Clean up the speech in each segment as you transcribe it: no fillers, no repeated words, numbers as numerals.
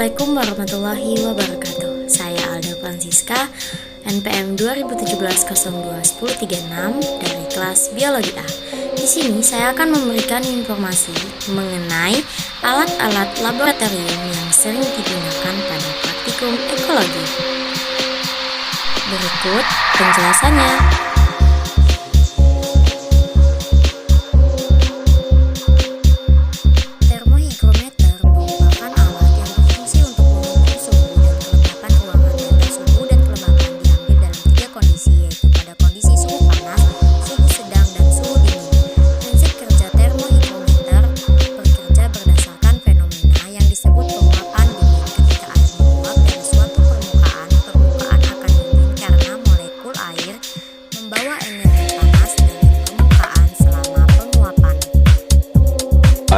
Assalamualaikum warahmatullahi wabarakatuh. Saya Alda Francisca, NPM 2017-02-1036 dari kelas Biologi A. Di sini saya akan memberikan informasi mengenai alat-alat laboratorium yang sering digunakan pada praktikum ekologi. Berikut penjelasannya.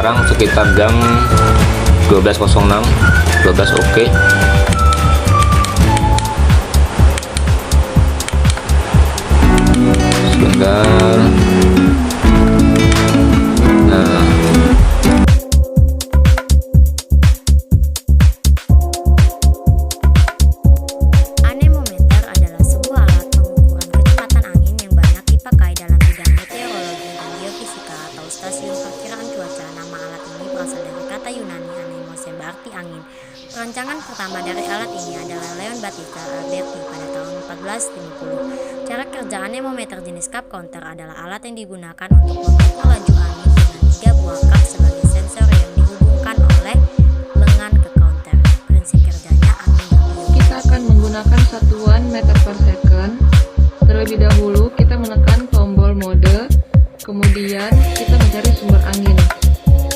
Sekarang sekitar jam 12.06, 12 oke. Sebentar. Nah, anemometer adalah sebuah alat pengukuran kecepatan angin yang banyak dipakai dalam bidang meteorologi dan geofisika atau stasiun perkiraan cuaca. Nama alat ini berasal dari kata Yunani anemos yang berarti angin. Perancangan pertama dari alat ini adalah Leon Battista Alberti pada tahun 1450. Cara kerja anemometer jenis cup counter adalah alat yang digunakan untuk mengukur laju angin dengan 3 buah cup sebagai sensor yang dihubungkan oleh lengan ke counter. Prinsip kerjanya angin bertiup. Kita akan menggunakan satuan meter per second. Terlebih dahulu kita menekan tombol mode, kemudian kita mencari sumber angin.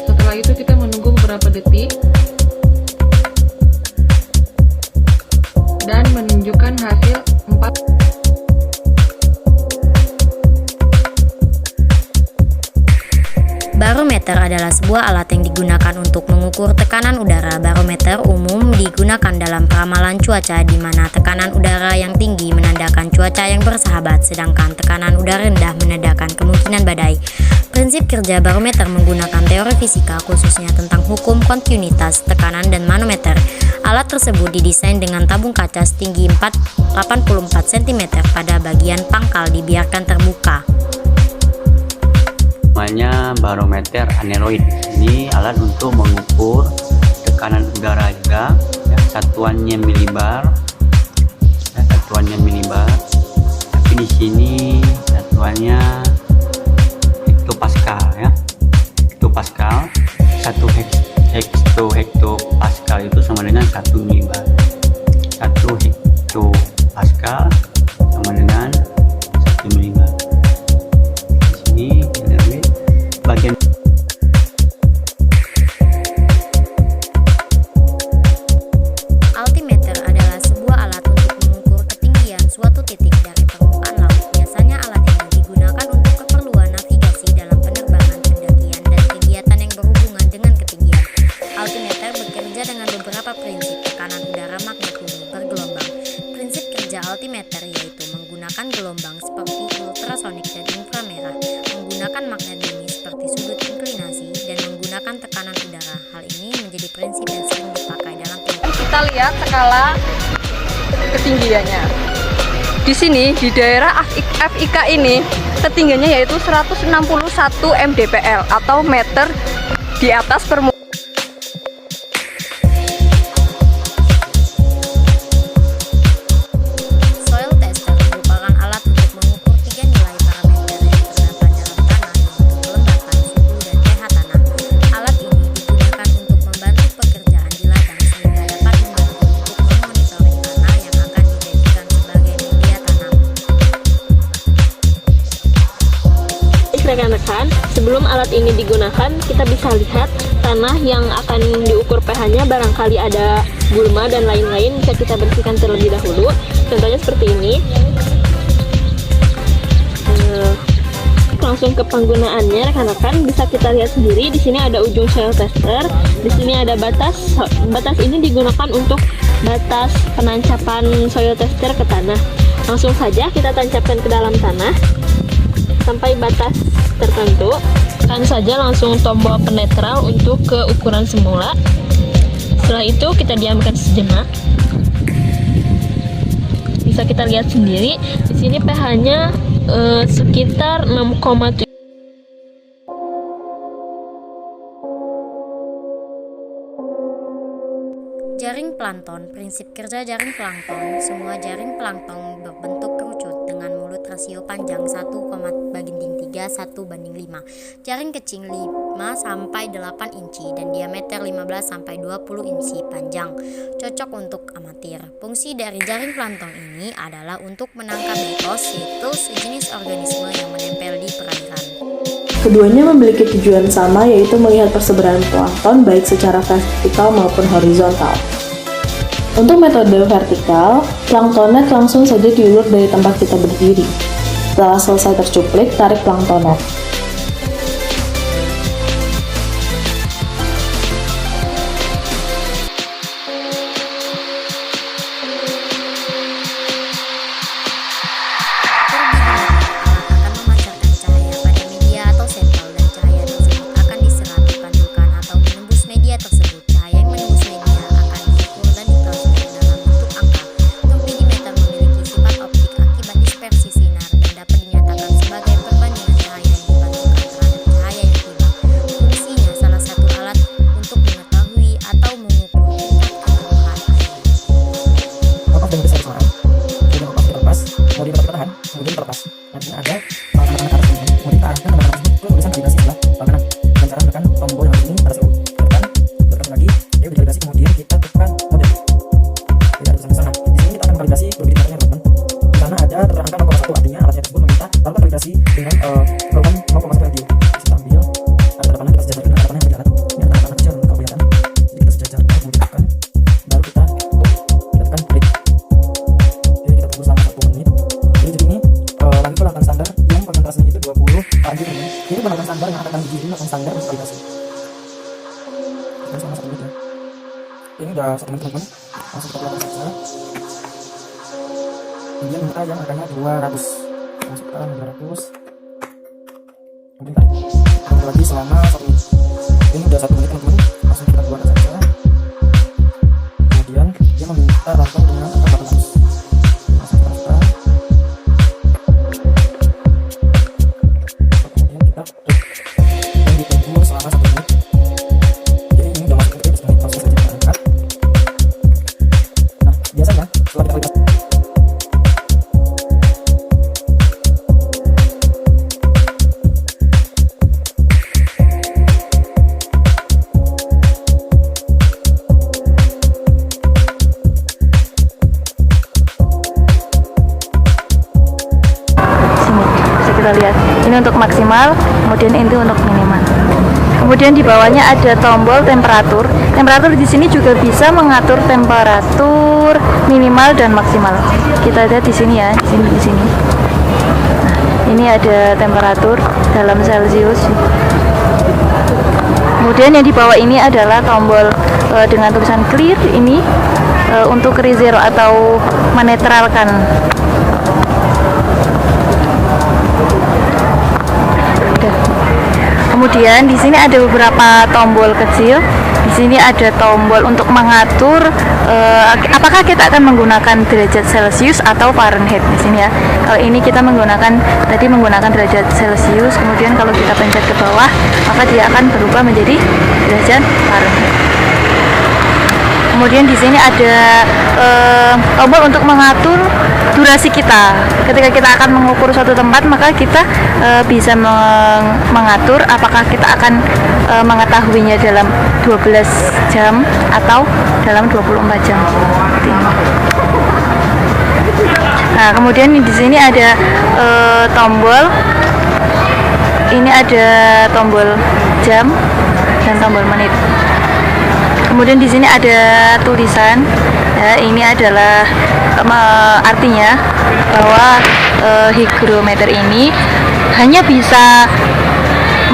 Setelah itu kita menunggu beberapa detik dan menunjukkan hasil 4. Barometer adalah sebuah alat yang digunakan untuk mengukur tekanan udara. Barometer umum digunakan dalam peramalan cuaca, di mana tekanan udara yang tinggi menandakan cuaca yang bersahabat, sedangkan tekanan udara rendah menandakan kemungkinan badai. Prinsip kerja barometer menggunakan teori fisika, khususnya tentang hukum kontinuitas tekanan dan manometer. Alat tersebut didesain dengan tabung kaca setinggi 84 cm pada bagian pangkal dibiarkan terbuka. Namanya barometer aneroid. Ini alat untuk mengukur tekanan udara juga, ya, satuannya milibar, tapi di sini satuannya hektopascal, ya. Hektopascal, 1 hektopascal itu sama dengan 1 milibar. 1 hektopascal sama dengan 1 milibar. Di sini bagian Altimeter adalah sebuah alat untuk mengukur ketinggian suatu titik dari permukaan laut. Biasanya alat ini digunakan untuk keperluan navigasi dalam penerbangan, pendakian, dan kegiatan yang berhubungan dengan ketinggian. Altimeter bekerja dengan beberapa prinsip: tekanan udara, magnet bumi, bergelombang. Prinsip kerja altimeter yaitu menggunakan gelombang seperti ultrasonik dan inframerah, menggunakan magnet bumi seperti sudut inklinasi, dan menggunakan tekanan udara. Hal ini menjadi prinsip yang sering dipakai dalam Kita lihat skala ketinggiannya. Di sini di daerah FIK ini ketinggiannya yaitu 161 mdpl atau meter di atas permukaan. Soil tester merupakan alat untuk mengukur 3 nilai parameter yang terdapat dalam tanah, yaitu kelembapan, suhu, dan pH tanah. Alat ini digunakan untuk membantu pekerjaan di ladang sehingga dapat membantu untuk memonitoring tanah yang akan dijadikan sebagai media tanam. Rekan-rekan, sebelum alat ini digunakan, kita bisa lihat tanah yang akan diukur pH-nya, barangkali ada gulma dan lain-lain, bisa kita bersihkan terlebih dahulu. Contohnya seperti ini. Langsung ke penggunaannya, rekan-rekan bisa kita lihat sendiri. Di sini ada ujung soil tester, di sini ada batas. Batas ini digunakan untuk batas penancapan soil tester ke tanah. Langsung saja kita tancapkan ke dalam tanah sampai batas tertentu. Tekan saja langsung tombol penetral untuk ke ukuran semula. Setelah itu kita diamkan sejenak. Bisa kita lihat sendiri di sini pH-nya sekitar 6,7. Jaring plankton. Prinsip kerja jaring plankton. Semua jaring plankton berbentuk kerucut dengan mulut rasio panjang 1,3 1:5. Jaring kecil 5-8 inci dan diameter 15-20 inci panjang. Cocok untuk amatir. Fungsi dari jaring plankton ini adalah untuk menangkap betos, yaitu sejenis organisme yang menempel di perairan. Keduanya memiliki tujuan sama, yaitu melihat persebaran plankton baik secara vertikal maupun horizontal. Untuk metode vertikal, plankton net langsung saja diulur dari tempat kita berdiri. Setelah selesai tercuplik, tarik plankton net. Ini udah 1 menit teman-teman, langsung kita keluarkan saja. Kemudian minta yang angkanya 200, masukkan 200. Kemudian tarik lagi selama 1 menit. Ini udah 1 menit teman-teman, langsung kita keluarkan saja. Kemudian dia meminta langsung dengan angka 400. Langsung kita buka. Kemudian kita tutup dan ditunggu selama 1 menit. Jadi ini udah masuk ke tips menit, langsung saja kita angkat. Nah, biasanya setelah kita validasi kita lihat ini untuk maksimal, kemudian ini untuk minimal. Kemudian di bawahnya ada tombol temperatur. Temperatur di sini juga bisa mengatur temperatur minimal dan maksimal. Kita lihat di sini ya, di sini. Nah, ini ada temperatur dalam Celcius. Kemudian yang di bawah ini adalah tombol dengan tulisan clear ini untuk rezero atau menetralkan. Kemudian di sini ada beberapa tombol kecil. Di sini ada tombol untuk mengatur apakah kita akan menggunakan derajat Celcius atau Fahrenheit di sini ya. Kalau ini kita menggunakan derajat Celcius, kemudian kalau kita pencet ke bawah, maka dia akan berubah menjadi derajat Fahrenheit. Kemudian di sini ada tombol untuk mengatur durasi kita. Ketika kita akan mengukur suatu tempat, maka kita bisa mengatur apakah kita akan mengetahuinya dalam 12 jam atau dalam 24 jam. Nah, kemudian di sini ada tombol. Ini ada tombol jam dan tombol menit. Kemudian di sini ada tulisan, ya, ini adalah artinya bahwa hygrometer ini hanya bisa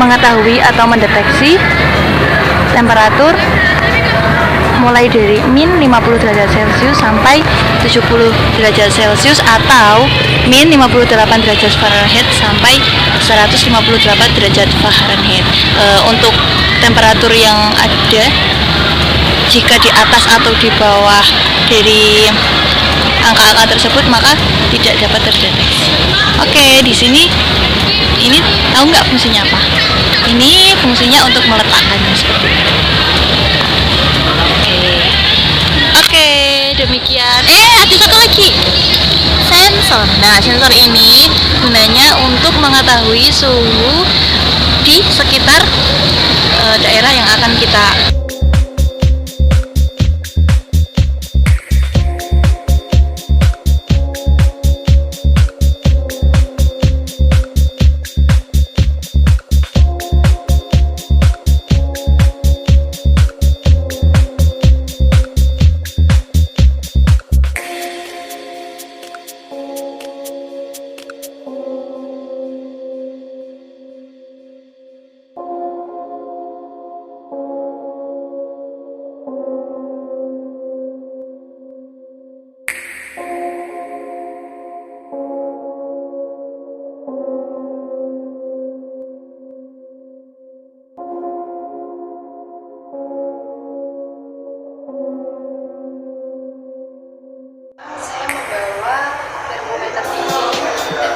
mengetahui atau mendeteksi temperatur mulai dari min 50 derajat Celcius sampai 70 derajat Celcius atau min 58 derajat Fahrenheit sampai 158 derajat Fahrenheit. Untuk temperatur yang ada jika di atas atau di bawah dari angka-angka tersebut maka tidak dapat terdeteksi. Oke, di sini ini tahu nggak fungsinya apa? Ini fungsinya untuk meletakkannya seperti ini. Oke, demikian. Ada satu lagi, sensor. Nah, sensor ini gunanya untuk mengetahui suhu di sekitar daerah yang akan kita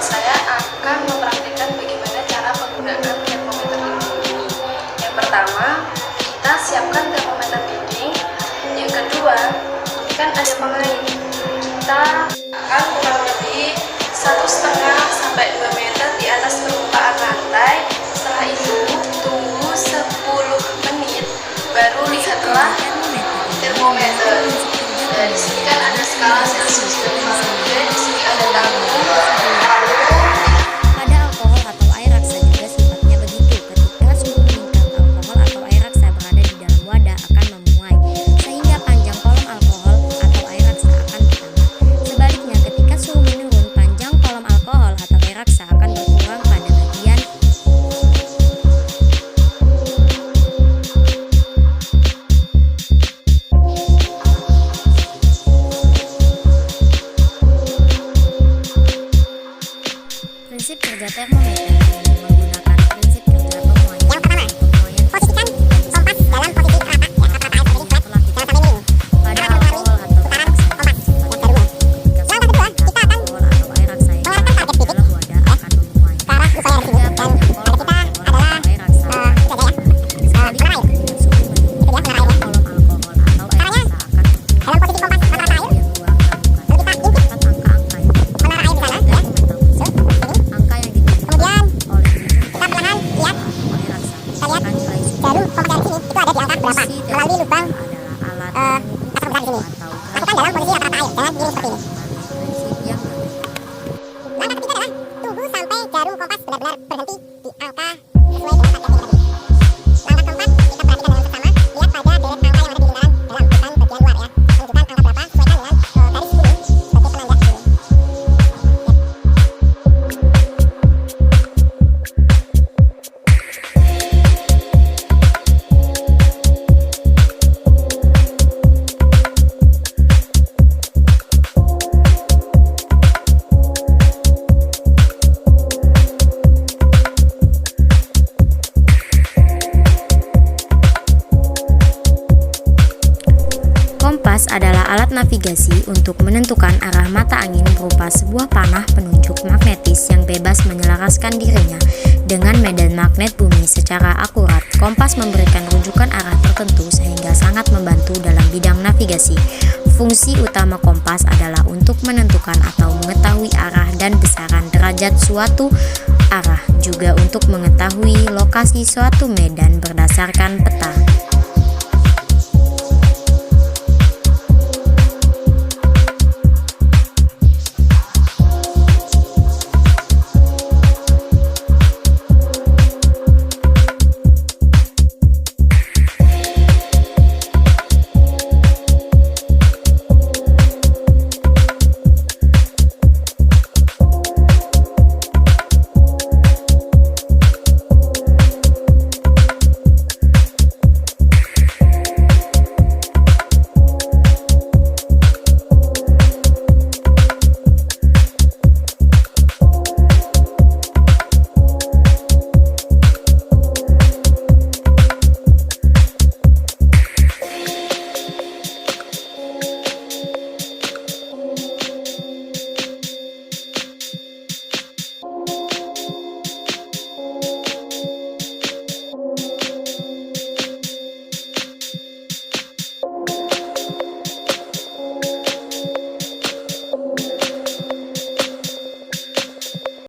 saya akan mempraktikkan bagaimana cara menggunakan termometer dinding. Yang pertama, kita siapkan termometer dinding. Yang kedua, kan ada pemain. Kita akan kurang lebih 1,5 sampai 2 meter di atas permukaan lantai. Setelah itu, tunggu 10 menit, baru lihatlah termometer. Dan di sini kan ada skala Celsius dan Fahrenheit, di sini ada tabung. Pada alkohol atau air raksa juga sifatnya begitu. Ketika suhu meningkat, alkohol atau air raksa berada di dalam wadah akan memuai, sehingga panjang kolom alkohol atau air raksa akan bertambah. Sebaliknya, ketika suhu menurun, panjang kolom alkohol atau air raksa akan berkurang pada bagian prinsip kerja termometer menggunakan prinsip kerja pemuaian. Yang pertama, posisikan kompas dalam posisi rata yang rata air seperti flat, jangan sampai miring. Pada alkohol atau air raksa, kompas. Yang kedua, kita akan mengeluarkan target bibit dalam wadah akan memuai ke arah busanya dari sini, dan target kita adalah itu aja ya, menara airnya. Dalam posisi kompas rata air, lalu kita intip menara air di sana ya. Kemudian kita perlahan lihat, kita lihat jarum kompas dari sini itu ada di angka berapa melalui lubang termometer di sini. Lakukan dalam posisi rata air, jangan miring seperti ini. Langkah ketiga adalah tunggu sampai jarum kompas benar-benar berhenti di angka sesuai dengan target tadi. Langkah keempat, kita perhatikan dengan seksama, lihat pada deret angka yang ada di lingkaran dalam, bukan bagian luar ya. Menunjukkan angka berapa sesuaikan dengan garis kuning sebagai penanda di sini. Kompas adalah alat navigasi untuk menentukan arah mata angin berupa sebuah panah penunjuk magnetis yang bebas menyelaraskan dirinya dengan medan magnet bumi secara akurat. Kompas memberikan rujukan arah tertentu sehingga sangat membantu dalam bidang navigasi. Fungsi utama kompas adalah untuk menentukan atau mengetahui arah dan besaran derajat suatu arah, juga untuk mengetahui lokasi suatu medan berdasarkan peta.